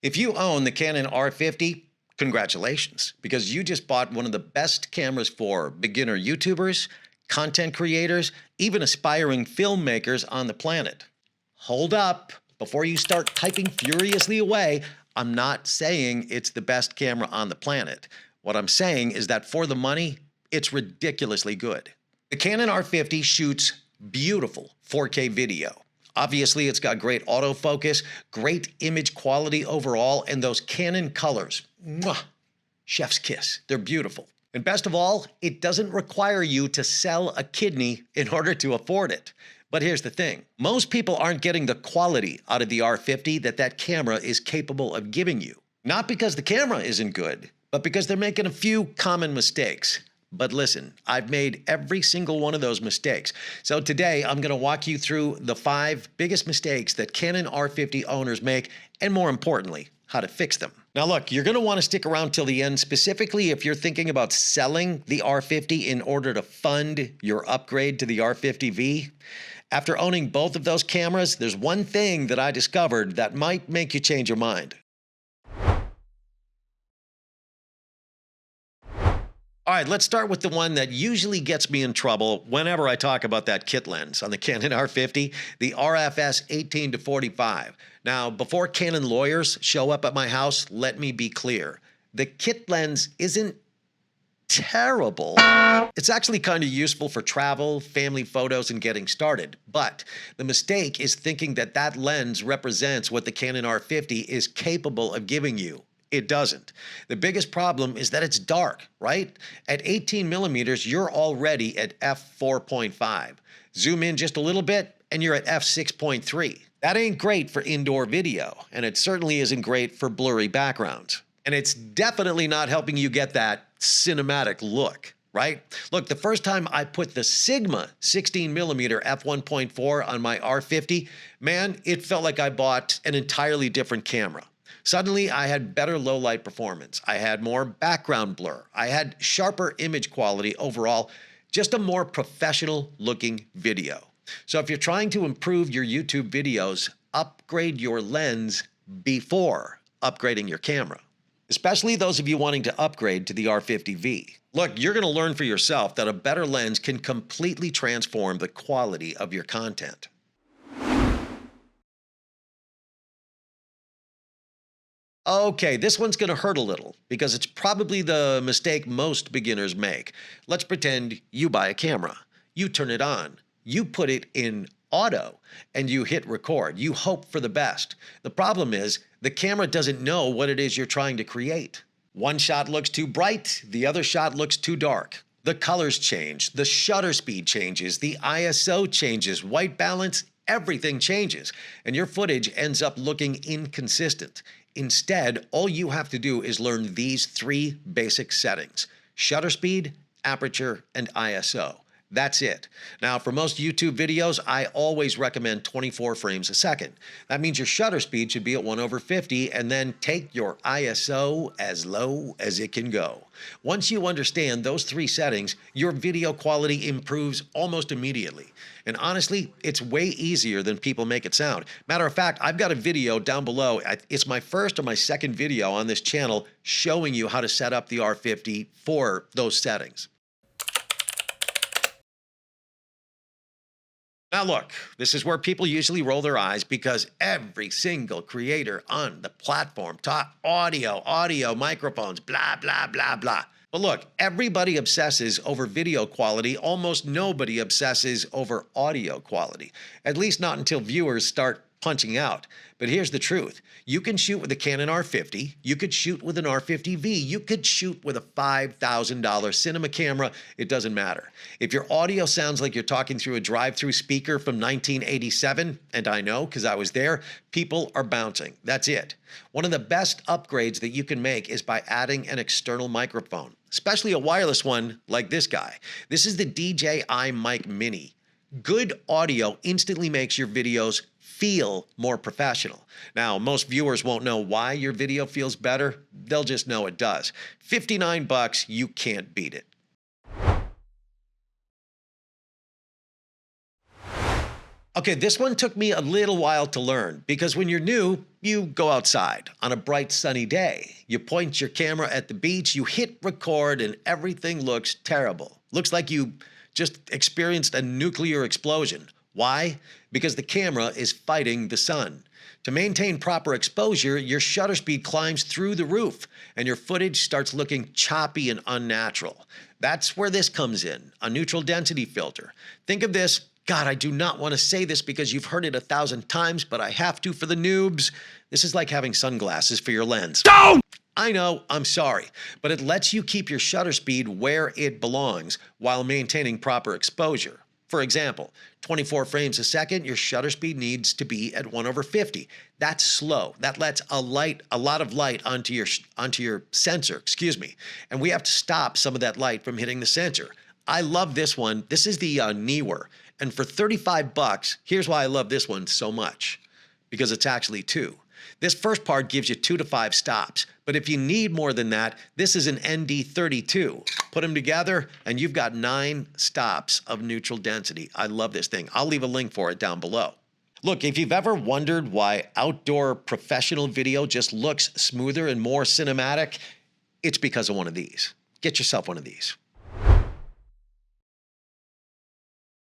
If you own the Canon R50, congratulations, because you just bought one of the best cameras for beginner YouTubers, content creators, even aspiring filmmakers on the planet. Hold up. Before you start typing furiously away, I'm not saying it's the best camera on the planet. What I'm saying is that for the money, it's ridiculously good. The Canon R50 shoots beautiful 4K video. Obviously, it's got great autofocus, great image quality overall, and those Canon colors. Mwah, chef's kiss. They're beautiful. And best of all, it doesn't require you to sell a kidney in order to afford it. But here's the thing. Most people aren't getting the quality out of the R50 that camera is capable of giving you. Not because the camera isn't good, but because they're making a few common mistakes. But listen, I've made every single one of those mistakes. So today, I'm going to walk you through the 5 biggest mistakes that Canon R50 owners make, and more importantly, how to fix them. Now look, you're going to want to stick around till the end, specifically if you're thinking about selling the R50 in order to fund your upgrade to the R50V. After owning both of those cameras, there's one thing that I discovered that might make you change your mind. All right, let's start with the one that usually gets me in trouble whenever I talk about that kit lens on the Canon R50, the RFS 18-45. Now, before Canon lawyers show up at my house, let me be clear. The kit lens isn't terrible. It's actually kind of useful for travel, family photos, and getting started. But the mistake is thinking that that lens represents what the Canon R50 is capable of giving you. It doesn't. The biggest problem is that it's dark, right? At 18 millimeters, you're already at f4.5. Zoom in just a little bit, and you're at f6.3. That ain't great for indoor video, and it certainly isn't great for blurry backgrounds. And it's definitely not helping you get that cinematic look, right? Look, the first time I put the Sigma 16 millimeter f1.4 on my R50, man, it felt like I bought an entirely different camera. Suddenly, I had better low-light performance. I had more background blur. I had sharper image quality overall, just a more professional-looking video. So if you're trying to improve your YouTube videos, upgrade your lens before upgrading your camera, especially those of you wanting to upgrade to the R50V. Look, you're going to learn for yourself that a better lens can completely transform the quality of your content. Okay, this one's going to hurt a little because it's probably the mistake most beginners make. Let's pretend you buy a camera. You turn it on. You put it in auto and you hit record. You hope for the best. The problem is the camera doesn't know what it is you're trying to create. One shot looks too bright. The other shot looks too dark. The colors change. The shutter speed changes. The ISO changes. White balance, everything changes. And your footage ends up looking inconsistent. Instead, all you have to do is learn these 3 basic settings: shutter speed, aperture, and ISO. That's it. Now, for most YouTube videos, I always recommend 24 frames a second. That means your shutter speed should be at 1/50, and then take your ISO as low as it can go. Once you understand those 3 settings, your video quality improves almost immediately. And honestly, it's way easier than people make it sound. Matter of fact, I've got a video down below. It's my first or my second video on this channel showing you how to set up the R50 for those settings. Now look, this is where people usually roll their eyes because every single creator on the platform taught audio, microphones, blah, blah, blah, blah. But look, everybody obsesses over video quality. Almost nobody obsesses over audio quality, at least not until viewers start punching out. But here's the truth. You can shoot with a Canon R50. You could shoot with an R50V. You could shoot with a $5,000 cinema camera. It doesn't matter. If your audio sounds like you're talking through a drive-through speaker from 1987, and I know because I was there, people are bouncing. That's it. One of the best upgrades that you can make is by adding an external microphone, especially a wireless one like this guy. This is the DJI Mic Mini. Good audio instantly makes your videos feel more professional. Now, most viewers won't know why your video feels better. They'll just know it does. $59, you can't beat it. Okay, this one took me a little while to learn because when you're new, you go outside on a bright sunny day. You point your camera at the beach, you hit record, and everything looks terrible. Looks like you just experienced a nuclear explosion. Why? Because the camera is fighting the sun. To maintain proper exposure, your shutter speed climbs through the roof and your footage starts looking choppy and unnatural. That's where this comes in, a neutral density filter. Think of this. God, I do not want to say this because you've heard it 1,000 times, but I have to for the noobs. This is like having sunglasses for your lens. Don't! I know, I'm sorry, but it lets you keep your shutter speed where it belongs while maintaining proper exposure. For example, 24 frames a second, your shutter speed needs to be at 1/50. That's slow. That lets a lot of light onto your sensor, and we have to stop some of that light from hitting the sensor. I love this one. This is the Neewer. And for $35, here's why I love this one so much. Because it's actually two. This first part gives you 2 to 5 stops. But if you need more than that, this is an ND32. Put them together and you've got 9 stops of neutral density. I love this thing. I'll leave a link for it down below. Look, if you've ever wondered why outdoor professional video just looks smoother and more cinematic, it's because of one of these. Get yourself one of these.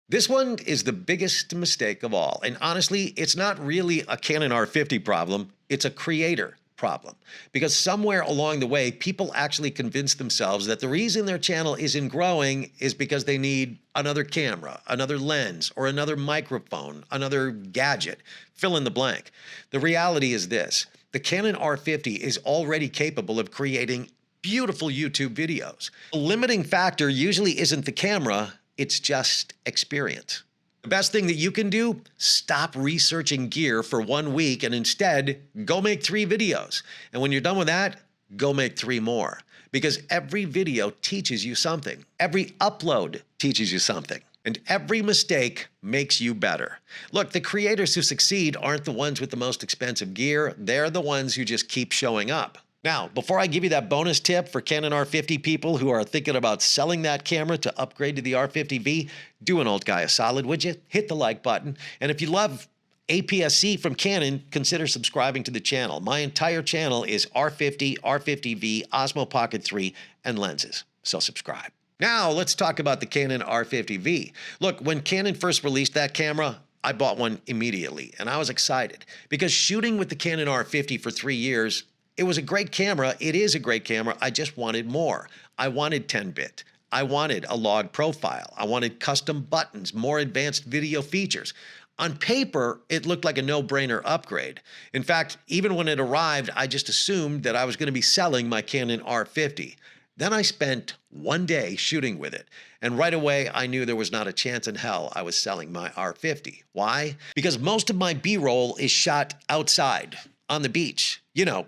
This one is the biggest mistake of all. And honestly, it's not really a Canon R50 problem. It's a creator problem. Because somewhere along the way, people actually convinced themselves that the reason their channel isn't growing is because they need another camera, another lens, or another microphone, another gadget. Fill in the blank. The reality is this. The Canon R50 is already capable of creating beautiful YouTube videos. The limiting factor usually isn't the camera. It's just experience. The best thing that you can do, stop researching gear for 1 week and instead go make 3 videos. And when you're done with that, go make 3 more. Because every video teaches you something. Every upload teaches you something. And every mistake makes you better. Look, the creators who succeed aren't the ones with the most expensive gear. They're the ones who just keep showing up. Now, before I give you that bonus tip for Canon R50 people who are thinking about selling that camera to upgrade to the R50V, do an old guy a solid, would you? Hit the like button. And if you love APS-C from Canon, consider subscribing to the channel. My entire channel is R50, R50V, Osmo Pocket 3, and lenses. So subscribe. Now, let's talk about the Canon R50V. Look, when Canon first released that camera, I bought one immediately, and I was excited because shooting with the Canon R50 for 3 years, it was a great camera. It is a great camera. I just wanted more. I wanted 10-bit. I wanted a log profile. I wanted custom buttons, more advanced video features. On paper, it looked like a no-brainer upgrade. In fact, even when it arrived, I just assumed that I was going to be selling my Canon R50. Then I spent 1 day shooting with it. And right away, I knew there was not a chance in hell I was selling my R50. Why? Because most of my B-roll is shot outside, on the beach. You know,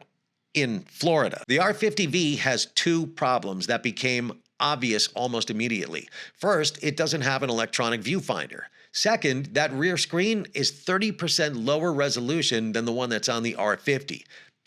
in Florida. The R50V has 2 problems that became obvious almost immediately. First, it doesn't have an electronic viewfinder. Second, that rear screen is 30% lower resolution than the one that's on the R50.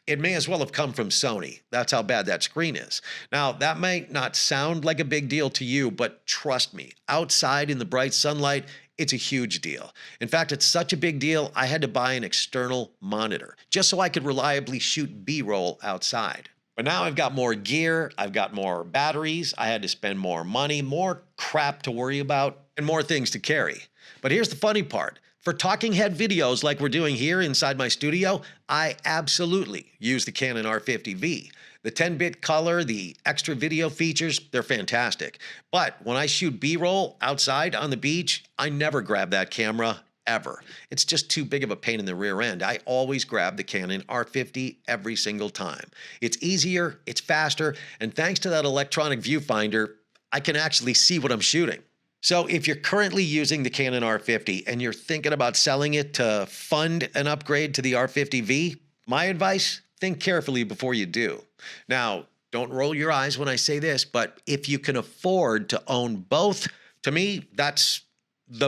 It may as well have come from Sony. That's how bad that screen is. Now, that might not sound like a big deal to you, but trust me, outside in the bright sunlight, it's a huge deal. In fact, it's such a big deal, I had to buy an external monitor just so I could reliably shoot B-roll outside. But now I've got more gear, I've got more batteries, I had to spend more money, more crap to worry about, and more things to carry. But here's the funny part. For talking head videos like we're doing here inside my studio, I absolutely use the Canon R50V. The 10-bit color, the extra video features, they're fantastic. But when I shoot B-roll outside on the beach, I never grab that camera, ever. It's just too big of a pain in the rear end. I always grab the Canon R50 every single time. It's easier, it's faster, and thanks to that electronic viewfinder, I can actually see what I'm shooting. So if you're currently using the Canon R50 and you're thinking about selling it to fund an upgrade to the R50V, my advice, think carefully before you do. Now, don't roll your eyes when I say this, but if you can afford to own both, to me, that's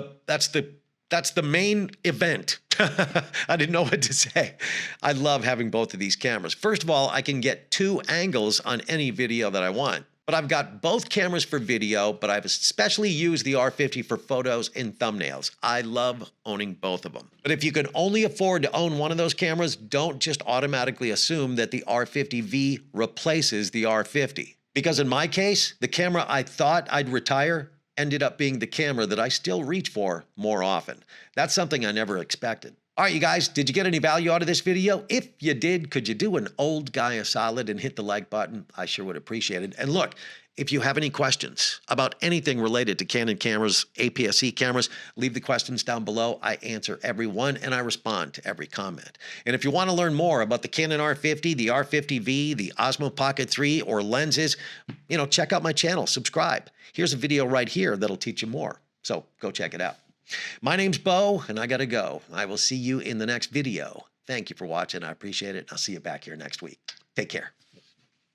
the main event. I didn't know what to say. I love having both of these cameras. First of all, I can get 2 angles on any video that I want. But I've got both cameras for video, but I've especially used the R50 for photos and thumbnails. I love owning both of them. But if you can only afford to own one of those cameras, don't just automatically assume that the R50V replaces the R50. Because in my case, the camera I thought I'd retire ended up being the camera that I still reach for more often. That's something I never expected. All right, you guys, did you get any value out of this video? If you did, could you do an old guy a solid and hit the like button? I sure would appreciate it. And look, if you have any questions about anything related to Canon cameras, APS-C cameras, leave the questions down below. I answer every one and I respond to every comment. And if you want to learn more about the Canon R50, the R50V, the Osmo Pocket 3, or lenses, check out my channel, subscribe. Here's a video right here that'll teach you more. So go check it out. My name's Bo, and I gotta go. I will see you in the next video. Thank you for watching. I appreciate it. I'll see you back here next week. Take care.